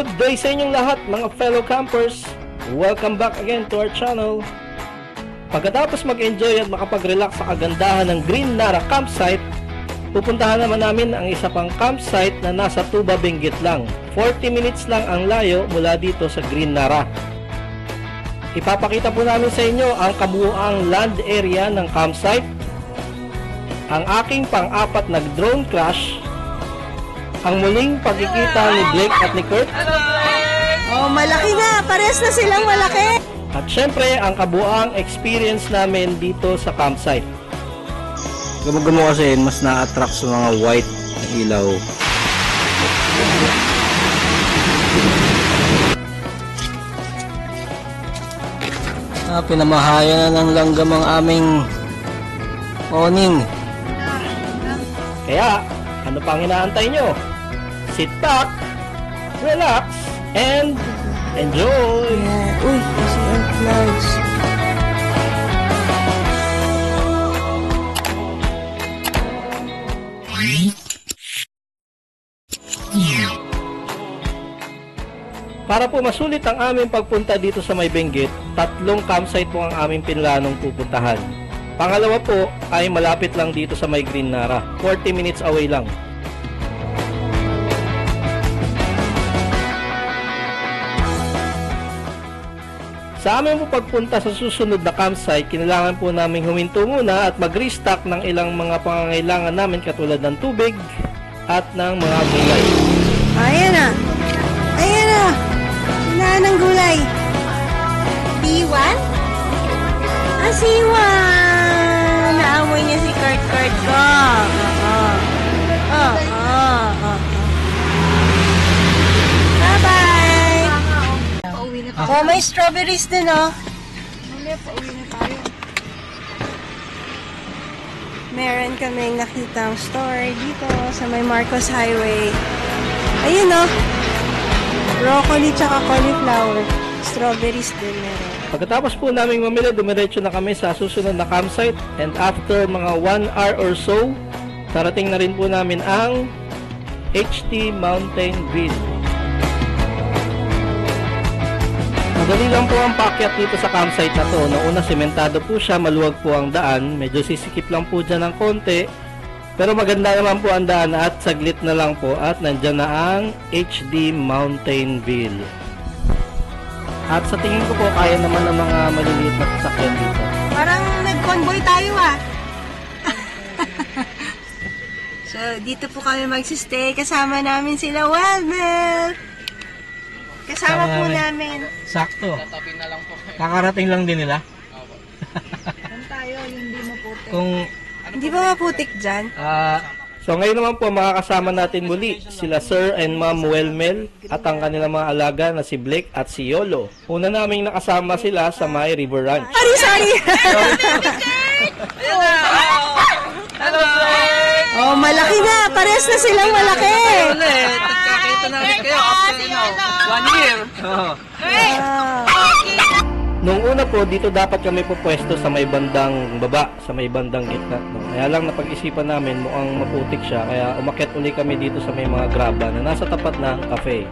Good day sa inyong lahat mga fellow campers. Welcome back again to our channel. Pagkatapos mag-enjoy at makapag-relax sa kagandahan ng Green Nara Campsite, pupuntahan naman namin ang isa pang campsite na nasa Tuba, Benguet lang. 40 minutes lang ang layo mula dito sa Green Nara. Ipapakita po namin sa inyo ang kabuuang land area ng campsite, ang aking pang-apat na drone crash, ang muling pagkikita ni Blake at ni Kurt. Oh, malaki na! Pares na silang malaki! At syempre, ang kabuuang experience namin dito sa campsite. Gamo-gamo kasi mas na-attract sa mga white na ilaw. Pinamahayan na ng langgam ang aming awning. Kaya, ano pang inaantay nyo? Sit back, relax, and enjoy! Yeah. Uy, kasi ang clouds. Para po masulit ang aming pagpunta dito sa May Benguet, 3 campsite po ang aming pinlanong pupuntahan. Pangalawa po ay malapit lang dito sa May Green Nara, 40 minutes away lang. Sa aming po pagpunta sa susunod na campsite, kinailangan po namin huminto muna at mag-restock ng ilang mga pangangailangan namin katulad ng tubig at ng mga gulay. Ayan na! Ayan na! Sinahan ng gulay. B1? Ah, C1! Naamoy niya si Kurt ko. Bye-bye! Oh, may strawberries din, oh. Meron kaming nakitang store dito sa may Marcos Highway. Ayun, oh. Broccoli tsaka cauliflower. Strawberries din meron. Pagkatapos po namin mamili, dumiretso na kami sa susunod na campsite, and after mga 1 hour or so, darating na rin po namin ang HT Mountain Grill. Madali lang po ang paakyat dito sa campsite na to. Nauna, sementado po siya, maluwag po ang daan, medyo sisikip lang po dyan ng konti, pero maganda naman po ang daan at saglit na lang po at nandyan na ang HD Mountain View. At sa tingin ko po, kaya naman ng mga maliliit na sasakyan dito. Parang nag-convoy tayo, ah. So, dito po kami magsistay. Kasama namin sila Wildmel. Kasama po namin. Sakto. Kakarating lang din nila. Kung tayo, hindi maputik. Kung Hindi ba maputik dyan? So ngayon naman po makakasama natin muli sila Sir and Ma'am Welmel at ang kanilang mga alaga na si Blake at si Yolo. Una naming nakasama sila sa May River Ranch. Sorry! Oh, malaki na! Pares na silang malaki! Nagkakita namin kayo after 1 year. Nung una po, dito dapat kami pupwesto sa may bandang baba, sa may bandang gitna. No? Kaya lang napag-isipan namin mukhang maputik siya, kaya umakyat uli kami dito sa may mga graba na nasa tapat ng cafe.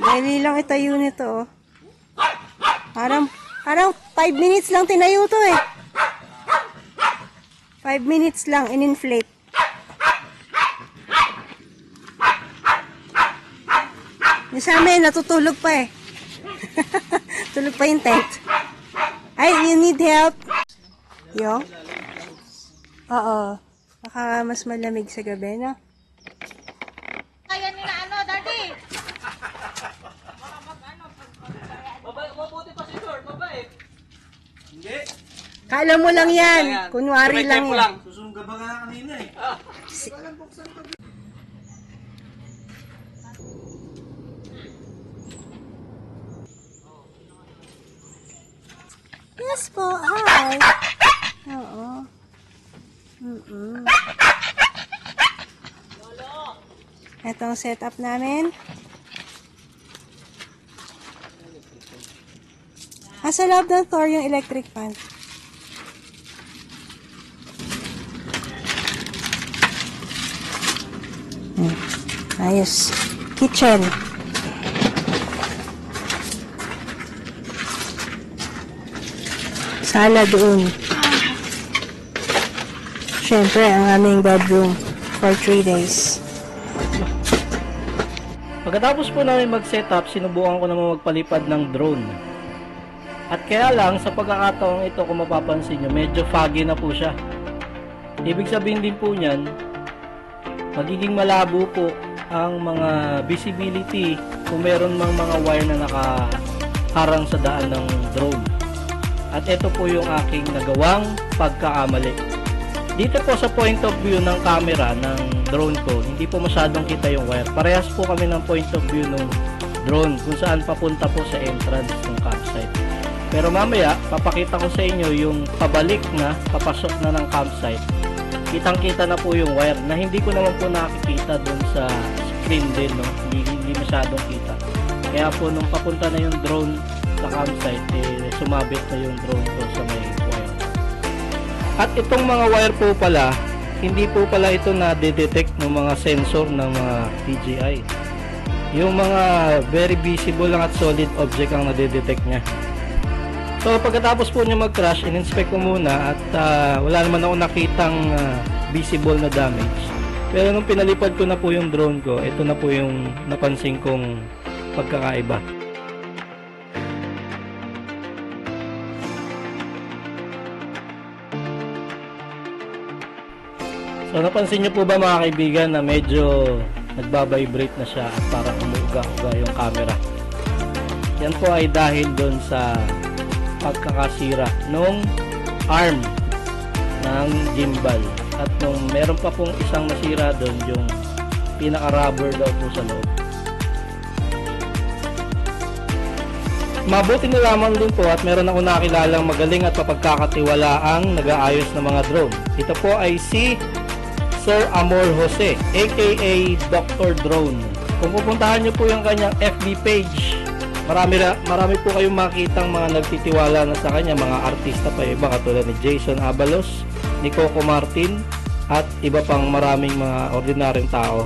Dali lang itayo nito, oh. Parang 5 minutes lang tinayo to, eh. 5 minutes lang, in-inflate. Yung sa amin, natutulog pa, eh. Tulog pa yung tent. Ay, you need help? Yo? Oo. Baka mas malamig sa gabi, no? Ayan nila ano, daddy. Mabuti pa si George, mabait. Hindi. Kala mo lang yan. Kunwari lang yan. Susungga ba nga kanina eh? Yes po, hi. Oo. Ito ang setup namin. Sa loob ng door yung electric fan. Ayos. Kitchen. Sala doon. Siyempre, ang aming bedroom for 3 days. Pagkatapos po namin mag-setup, sinubukan ko naman magpalipad ng drone. At kaya lang, sa pagkakataong ito, kung mapapansin nyo, medyo foggy na po siya. Ibig sabihin din po niyan, magiging malabo po ang mga visibility kung meron mang mga wire na nakaharang sa daan ng drone. At ito po yung aking nagawang pagkakamali. Dito po sa point of view ng camera ng drone ko, hindi po masyadong kita yung wire. Parehas po kami ng point of view ng drone kung saan papunta po sa entrance ng campsite. Pero mamaya, papakita ko sa inyo yung pabalik na, papasok na ng campsite. Kitang-kita na po yung wire na hindi ko naman po nakikita dun sa screen din, no? Hindi masyadong kita. Kaya po nung papunta na yung drone sa campsite, sumabit na yung drone ko sa may wire. At itong mga wire po pala, hindi po pala ito na-detect ng mga sensor ng mga DJI. Yung mga very visible lang at solid object ang na-detect niya. So pagkatapos po niya mag-crash, in-inspect ko muna at wala naman ako nakitang visible na damage. Pero nung pinalipad ko na po yung drone ko, ito na po yung napansin kong pagkakaiba. So napansin niyo po ba mga kaibigan na medyo nagbabibrate na siya at parang umuuga-uga yung camera. Yan po ay dahil doon sa pagkakasira nung arm ng gimbal. At nung meron pa pong isang nasira doon, yung pinaka-rubber daw po sa loob. Mabuti na lamang din po at meron ako nakilalang magaling at mapagkakatiwalaang nag-aayos ng mga drone. Ito po ay si Sir Amor Jose, aka Dr. Drone. Kung pupuntahan nyo po yung kanyang FB page, marami po kayong makitang mga nagtitiwala na sa kanya, mga artista pa iba katulad ni Jason Abalos, ni Coco Martin, at iba pang maraming mga ordinaryong tao.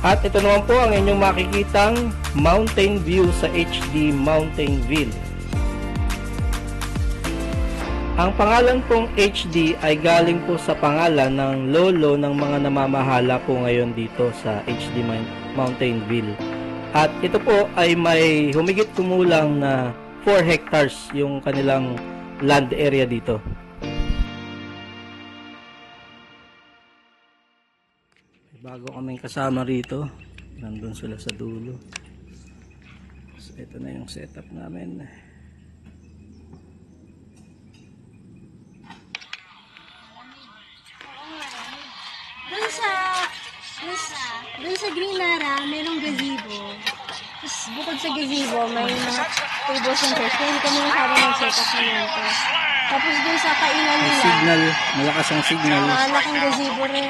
At ito naman po ang inyong makikitang mountain view sa HD Mountain View. Ang pangalan pong HD ay galing po sa pangalan ng lolo ng mga namamahala po ngayon dito sa HD Mountain View. At ito po ay may humigit kumulang na 4 hectares yung kanilang land area dito. Bago kaming kasama rito, nandun sila sa dulo. So ito na yung setup namin. Doon sa Green Nara, merong gazebo. Tapos bukod sa gazebo, may mga tables and chairs. Kaya hindi kami masyadong mag-setup na nito. Tapos doon sa kainan May nila, signal, malakas ang signal. malaking gazebo rin.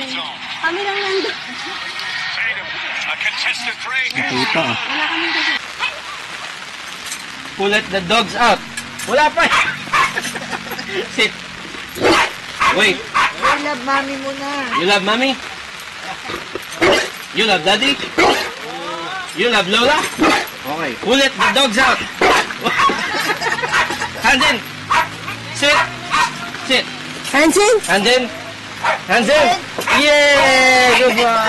Kami lang nandun. Nakita ah. Wala kaming gazebo. Pull let the dogs out. Wala pa. Sit. Wait. I love mommy muna. You love mommy? You love daddy? You love Lola? Okay. Pull let the dogs out. Hands in. Sit. Sit. Hands in. Hands in. Hands in. Yay! Good boy.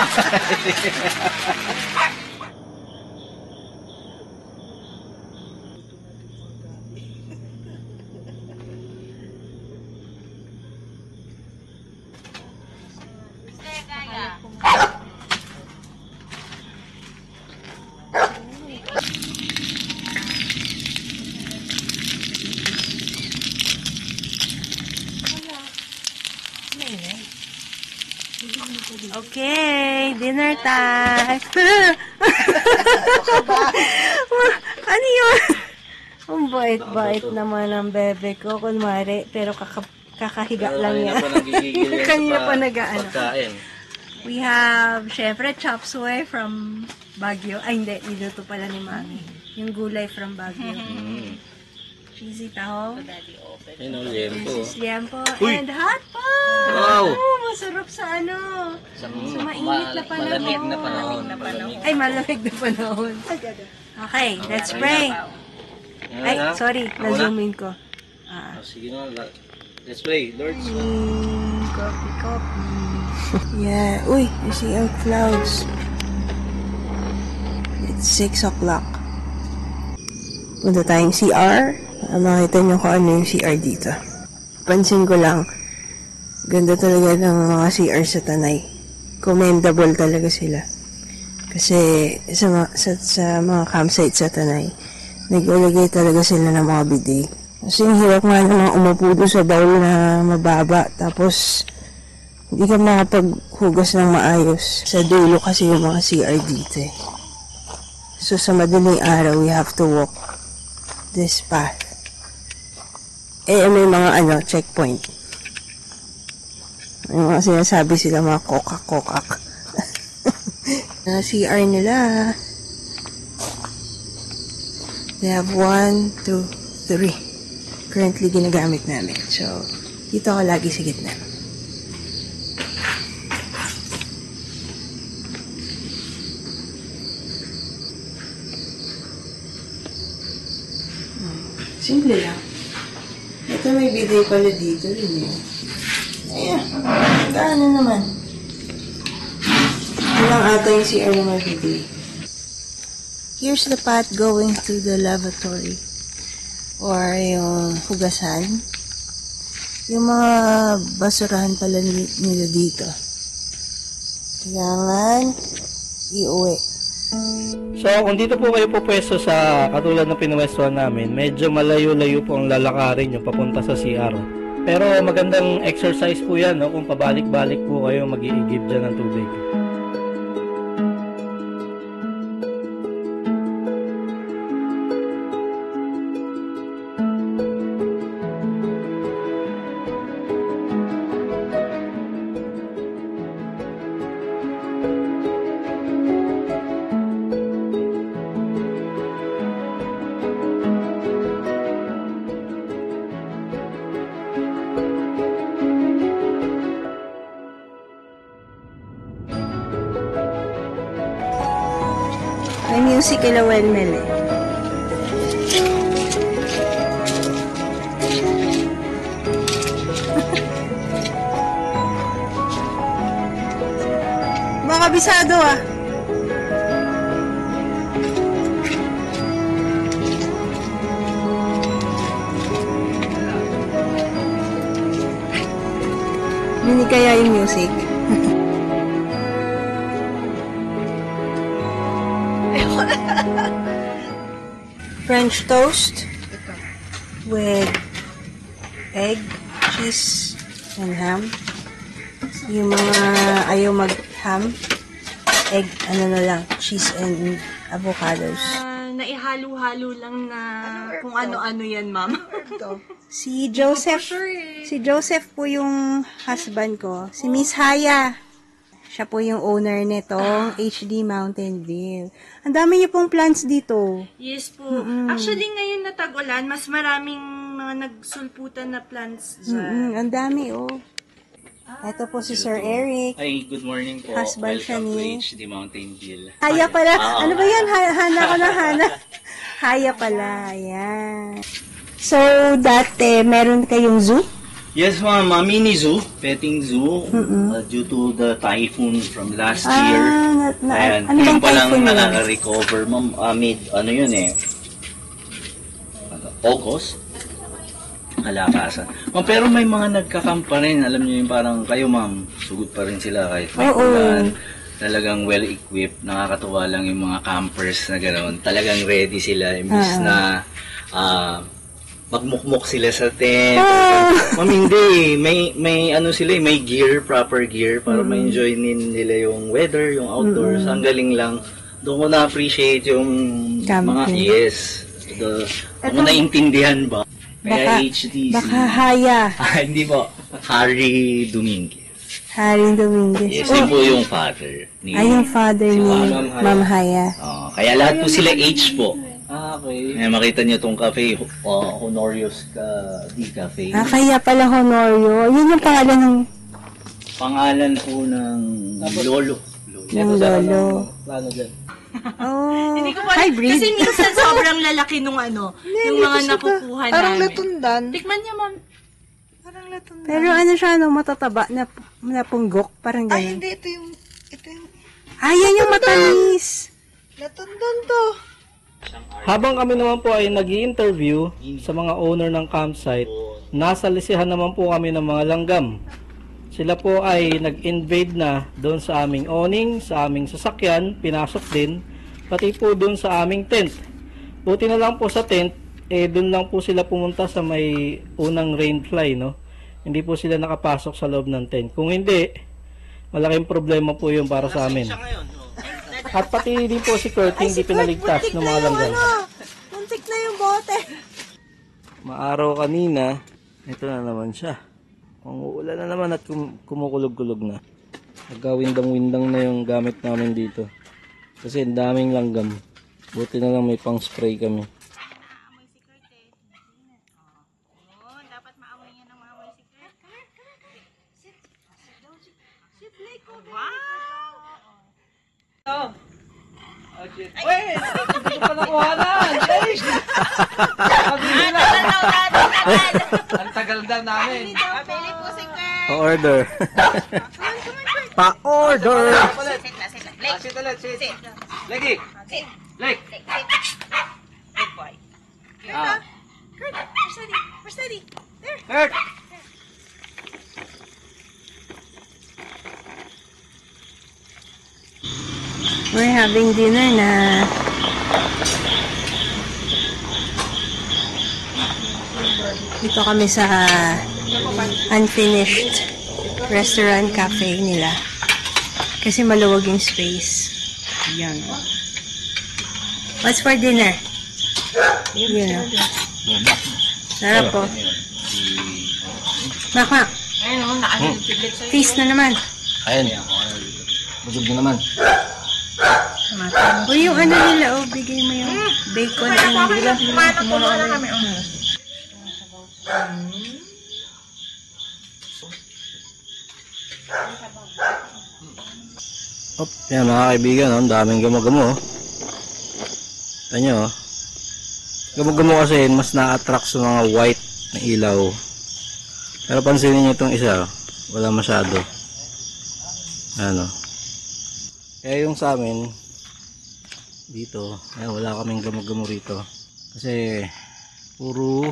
Okay, dinner time. Ano yun? Ang bait-bait naman ang bebe ko, kunwari, pero kakahiga lang yan. Kanina pa nag-ano. Pagkain. We have, syempre, chop suey from Baguio. Ay, hindi. Niluto pala ni Mami. Yung gulay from Baguio. Cheesy taho. Ayun o, liempo. Mrs. Liempo. And hot pot! Wow! Oh, masarap sa ano. Sa mainit na panahon. Ay, malamig na panahon. Okay, let's pray. Ay, sorry. Na-zoom in ko. Sige na, let's play, Lord. Copy. Yeah. Uy, you see our clouds. It's 6 o'clock. Punta tayong CR. Makita nyo kung ano yung CR dito. Pansin ko lang, ganda talaga ng mga CR sa Tanay. Commendable talaga sila. Kasi sa mga campsite sa Tanay, nag-ilagay talaga sila ng mga bidet. Kasi yung hirap nga naman umupo doon sa bowl na mababa. Tapos, hindi ka makapaghugas ng maayos. Sa dulo kasi yung mga CR dito eh. So, sa madaling araw, we have to walk this path. Eh, may mga checkpoint. May mga sinasabi sila, mga kokak-kokak. Na CR nila. They have 1, 2, 3. Currently ginagamit namin. So, dito ako lagi sa gitna. Simple lang. Ito may bidet pala dito rin eh. Ayan. Gaano naman. Ilang ata yung CR na may bidet. Here's the path going to the lavatory. Or yung hugasan. Yung mga basurahan pala nila dito. Kailangan iuwi. So, kung dito po kayo pupwesto sa katulad ng pinwestuhan namin, medyo malayo-layo po ang lalakarin yung papunta sa CR. Pero magandang exercise po yan, no? Kung pabalik-balik po kayo mag-iigib dyan ng tubig. May music kila Welmel eh. Baka bisado ah. Hindi kaya yung music. French toast with egg, cheese, and ham. Yung mga ayaw mag-ham, egg, na lang, cheese and avocados. Naihalo-halo lang na kung ano-ano yan, ma'am. Si Joseph po yung husband ko. Si Miss Haya. Siya po yung owner nitong HD Mountain View. Ang dami niyo pong plants dito. Yes po. Actually, ngayon na tag-ulan, mas maraming mga nagsulputan na plants dyan. Ang dami, oh. Ito po si Sir Eric. Ay, good morning po. Husband siya Welcome ni- to HD Mountain View. Haya pala. Ano ba yan? Hana ko na Hana. Haya pala. Ayan. So, dati, meron kayong zoo? Yes, ma'am. Mini zoo, petting zoo, due to the typhoon from last year. Ayan, ano bang yung palang typhoon yun? nakaka-recover, ma'am. Ano yun eh? August? Kalakasan. Ma'am, pero may mga nagkakamp pa rin. Alam niyo yung parang kayo, ma'am, sugod pa rin sila kahit may ulan. Talagang well-equipped. Nakakatuwa lang yung mga campers na gano'n. Talagang ready sila. Imbis na magmukmuk sila sa tent. Ma'am, hindi. May ano sila, may gear, proper gear para ma-enjoy nila yung weather, yung outdoors. Ang galing lang. Doon ko na-appreciate yung mga, yes. Ako naintindihan ba? Kaya HD. Baka Haya. Hindi po. Harry Dominguez. Haring Dominguez. Yes, yun po yung father. Ni, Ay, yung father ni Ma'am Haya. kaya lahat po sila H po. Okay. Makita niyo tong cafe, Honorios Di Cafe. Kaya pala Honorio. Yun yung pangalan ng Pangalan po ng lolo. lolo. Plano dyan. Oh, Hindi ko pa, hybrid. kasi minsan sobrang lalaki nung yung mga nakukuha Parang namin. latundan. Tikman niya, ma'am. Parang latundan. Pero ano siya, no, matataba na punggok. Parang Ay, ganun. hindi. Ito yung Yan yung matamis. latundan to. Habang kami naman po ay nag-i-interview sa mga owner ng campsite, nasa lisihan naman po kami ng mga langgam. Sila po ay nag-invade na doon sa aming awning, sa aming sasakyan, pinasok din, pati po doon sa aming tent. Buti na lang po sa tent, doon lang po sila pumunta sa may unang rainfly, no? Hindi po sila nakapasok sa loob ng tent. Kung hindi, malaking problema po yun para sa amin. At pati din po si Kurt, hindi pinaligtas ng mga langgam. Muntik na yung bote. Maaraw kanina, ito na naman siya. Umuulan na naman at kumukulog-kulog na. Nagkawindang-windang na yung gamit namin dito. Kasi ang daming langgam. Buti na lang may pang spray kami. Ang tagal daw namin. Pa-order. Pa-order! Sit ulit, sit. Lagi. Leg. Good boy. Kurt, we're steady. There. Kurt. We're having dinner na. Dito kami sa unfinished restaurant cafe nila. Kasi maluwag yung space. Yan. What's for dinner? Yun o. Sarap po. Mak. Ayun, nakahilipiglit sa'yo. Feast na naman. Ayun. Busog na naman. O yung ano nila, bigay mo yung bacon and Kumuha na kami. Yan mga kaibigan, ang daming gamo-gamo. Ito nyo, gamo-gamo kasi mas na-attract sa mga white na ilaw. Pero pansinin nyo itong isa, wala masyado. Ano. Kaya yung sa amin, dito, wala kaming gamo-gamo rito. Kasi, puro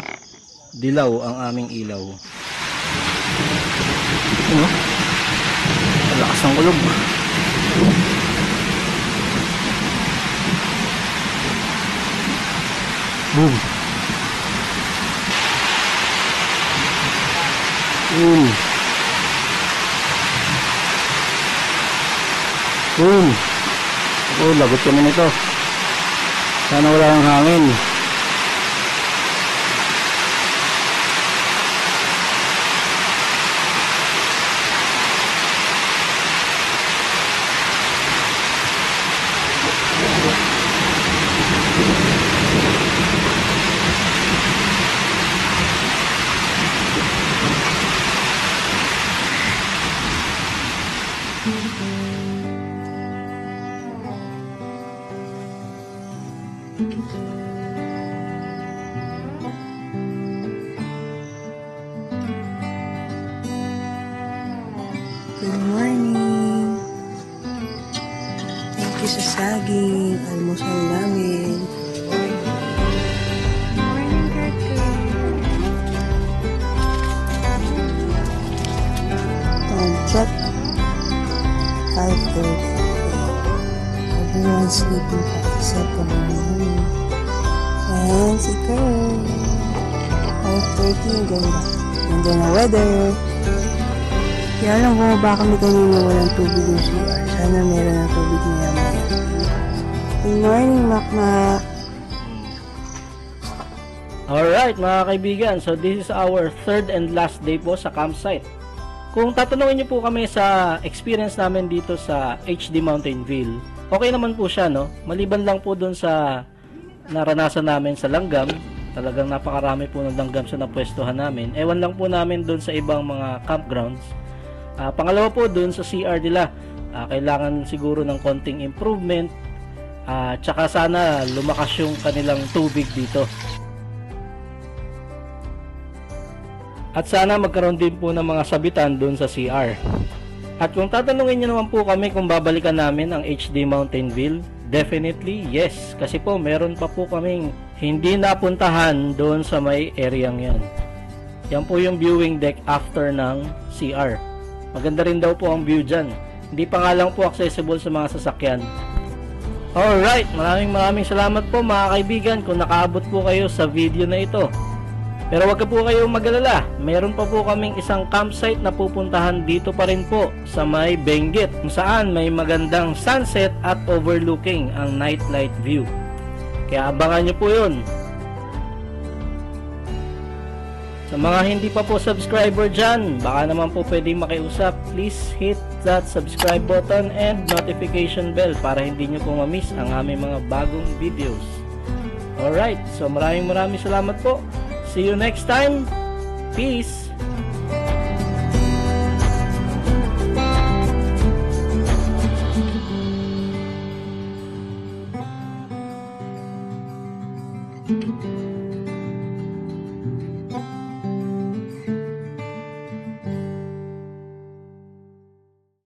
dilaw ang aming ilaw. Ano? Malakas ang kulog. Boom. Boom. Boom. Lagot kami nito. Sana wala ng hangin. Good morning. Thank you sa saging. Almusal namin. Morning, Kaka. Time check. 5:30. Everyone's sleeping pa except for me. And si Kurt. 5:30. Ang ganda. Ganda na weather. Kaya lang bumaba kami kanina walang tubig yung CR. Sana meron ng tubig maya-maya. Good morning, Makmak. Alright mga kaibigan, so this is our third and last day po sa campsite. Kung tatanungin niyo po kami sa experience namin dito sa HD Mountain View, okay naman po siya, no? Maliban lang po dun sa naranasan namin sa langgam, talagang napakarami po ng langgam sa napwestuhan namin. Ewan lang po namin dun sa ibang mga campgrounds. Pangalawa po dun sa CR nila, kailangan siguro ng konting improvement, tsaka sana lumakas yung kanilang tubig dito. At sana magkaroon din po ng mga sabitan doon sa CR. At kung tatanungin niyo naman po kami kung babalikan namin ang HD Mountain View, definitely yes. Kasi po meron pa po kaming hindi napuntahan doon sa may areang yan. Yan po yung viewing deck after ng CR. Maganda rin daw po ang view dyan. Hindi pa nga lang po accessible sa mga sasakyan. Alright, maraming salamat po mga kaibigan kung nakaabot po kayo sa video na ito. Pero wag po kayong mag-alala, meron pa po kaming isang campsite na pupuntahan dito pa rin po sa may Benguet, kung saan may magandang sunset at overlooking ang nightlight view. Kaya abangan nyo po yun. Sa mga hindi pa po subscriber dyan, baka naman po pwedeng makiusap, please hit that subscribe button and notification bell para hindi nyo po ma-miss ang aming mga bagong videos. Alright, so maraming salamat po. See you next time. Peace. Thank you.